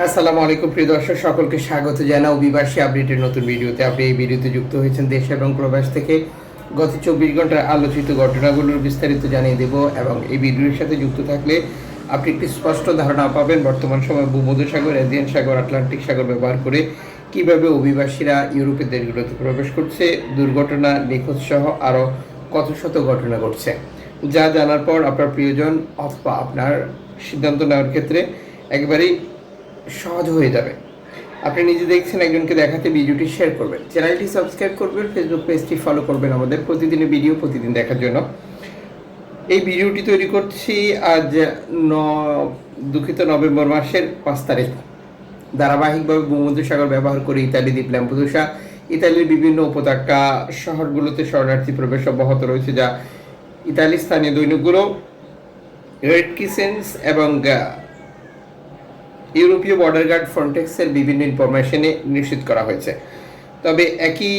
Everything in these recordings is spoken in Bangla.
আসসালামু আলাইকুম প্রিয় দর্শক, সকলকে স্বাগত জানাই অভিবাসী আপডেটের নতুন ভিডিওতে। আপনি এই ভিডিওতে যুক্ত হয়েছেন দেশ এবং প্রবাস থেকে গত 24 ঘন্টার আলোচিত ঘটনাগুলোর বিস্তারিত জানিয়ে দেব এবং এই ভিডিওর সাথে যুক্ত থাকলে আপনি একটি স্পষ্ট ধারণা পাবেন বর্তমান সময়ে ভূমধ্যসাগর, এজিয়ান সাগর, আটলান্টিক সাগর ব্যবহার করে কিভাবে অভিবাসীরা ইউরোপের দেশগুলোতে প্রবেশ করছে, দুর্ঘটনা, নিখোঁজ সহ আরও কত শত ঘটনা ঘটছে, যা জানার পর আপনার প্রিয়জন অথবা আপনার সিদ্ধান্ত নেওয়ার ক্ষেত্রে একেবারেই সহজ হয়ে যাবে। আপনি নিজে দেখছেন, একজনকে দেখাতে ভিডিওটি শেয়ার করবেন, চ্যানেলটি সাবস্ক্রাইব করবেন, ফেসবুক পেজটি ফলো করবেন আমাদের প্রতিদিনের ভিডিও প্রতিদিন দেখার জন্য। এই ভিডিওটি তৈরি করছি আজ নভেম্বর মাসের 5 তারিখ। ধারাবাহিকভাবে ভূমধ্যসাগর ব্যবহার করে ইতালি দ্বীপ ল্যাম্পেদুসা, ইতালির বিভিন্ন উপত্যকা শহরগুলোতে শরণার্থী প্রবেশ অব্যাহত রয়েছে, যা ইতালির স্থানীয় দৈনিকগুলো রেড ক্রিসেন্ট এবং ইউরোপীয় বর্ডার গার্ড ফ্রন্টেক্সের বিভিন্ন ইনফরমেশনে নিশ্চিত করা হয়েছে। তবে একই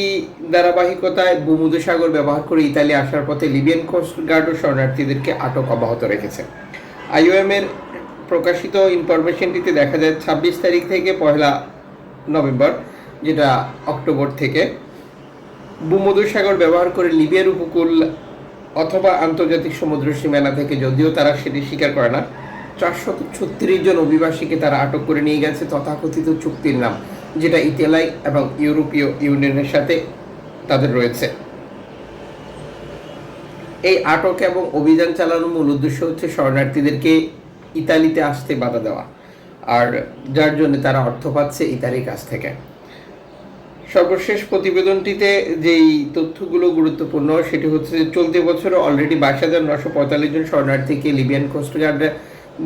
ধারাবাহিকতায় ভূমধ্যসাগর ব্যবহার করে ইতালি আসার পথে লিবিয়ান কোস্ট গার্ডও শরণার্থীদেরকে আটক অব্যাহত রেখেছে। IOM এর প্রকাশিত ইনফরমেশনটিতে দেখা যায় 26 তারিখ থেকে 1 নভেম্বর, যেটা অক্টোবর থেকে, ভূমধ্যসাগর ব্যবহার করে লিবিয়ার উপকূল অথবা আন্তর্জাতিক সমুদ্র সীমানা থেকে, যদিও তারা সেটি স্বীকার করে না, 436 জন অভিবাসীকে তারা আটক করে নিয়ে গেছে তথাকথিত চুক্তির নাম, যেটা ইতালি এবং ইউরোপীয় ইউনিয়নের সাথে তাদের রয়েছে। এই আটক এবং অভিযান চালানোর মূল উদ্দেশ্য হচ্ছে শরণার্থীদেরকে ইতালিতে আসতে বাধা দেওয়া, আর যার জন্য তারা অর্থ পাচ্ছে ইতালির কাছ থেকে। সর্বশেষ প্রতিবেদনটিতে যেই তথ্যগুলো গুরুত্বপূর্ণ সেটি হচ্ছে যে চলতি বছরে অলরেডি 22,945 জন শরণার্থীকে লিবিয়ান কোস্টগার্ড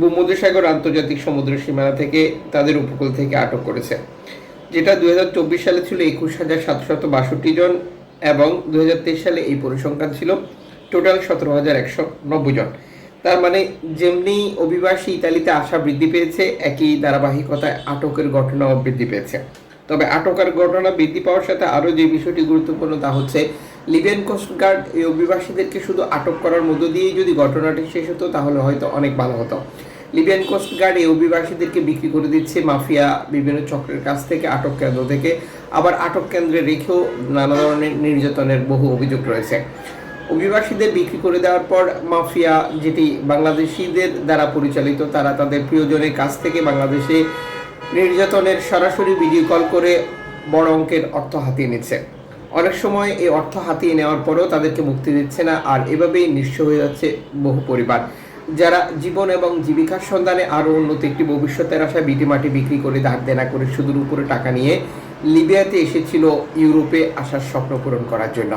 ভূমধ্যসাগর আন্তর্জাতিক সমুদ্র সীমানা থেকে তাদের উপকূল থেকে আটক করেছে, যেটা 2024 সালে ছিল 21,762 জন এবং 2023 সালে এই পরিসংখ্যান ছিল টোটাল 17,190 জন। তার মানে যেমনি অভিবাসী ইতালিতে আসা বৃদ্ধি পেয়েছে, একই ধারাবাহিকতায় আটকের ঘটনাও বৃদ্ধি পেয়েছে। তবে আটকের ঘটনা বৃদ্ধি পাওয়ার সাথে আরও যে বিষয়টি গুরুত্বপূর্ণ তা হচ্ছে লিবিয়ান কোস্টগার্ড এই অভিবাসীদেরকে শুধু আটক করার মধ্য দিয়েই যদি ঘটনাটি শেষ হতো তাহলে হয়তো অনেক ভালো হতো। লিবিয়ান কোস্টগার্ড এই অভিবাসীদেরকে বিক্রি করে দিচ্ছে মাফিয়া বিভিন্ন চক্রের কাছ থেকে, আটক কেন্দ্র থেকে, আবার আটক কেন্দ্রে রেখেও নানা ধরনের নির্যাতনের বহু অভিযোগ রয়েছে। অভিবাসীদের বিক্রি করে দেওয়ার পর মাফিয়া, যেটি বাংলাদেশিদের দ্বারা পরিচালিত, তারা তাদের প্রিয়জনের কাছ থেকে বাংলাদেশে নির্যাতনের সরাসরি ভিডিও কল করে বড় অঙ্কের অর্থ হাতিয়ে নিচ্ছে। অনেক সময় এই অর্থ হাতিয়ে নেওয়ার পরেও তাদেরকে মুক্তি দিচ্ছে না, আর এভাবেই নিঃস্ব হয়ে যাচ্ছে বহু পরিবার, যারা জীবন এবং জীবিকার সন্ধানে আরও উন্নত একটি ভবিষ্যতের আশায় ভিটেমাটি বিক্রি করে ধার দেনা করে সুদের উপরে টাকা নিয়ে লিবিয়াতে এসেছিল ইউরোপে আসার স্বপ্ন পূরণ করার জন্য।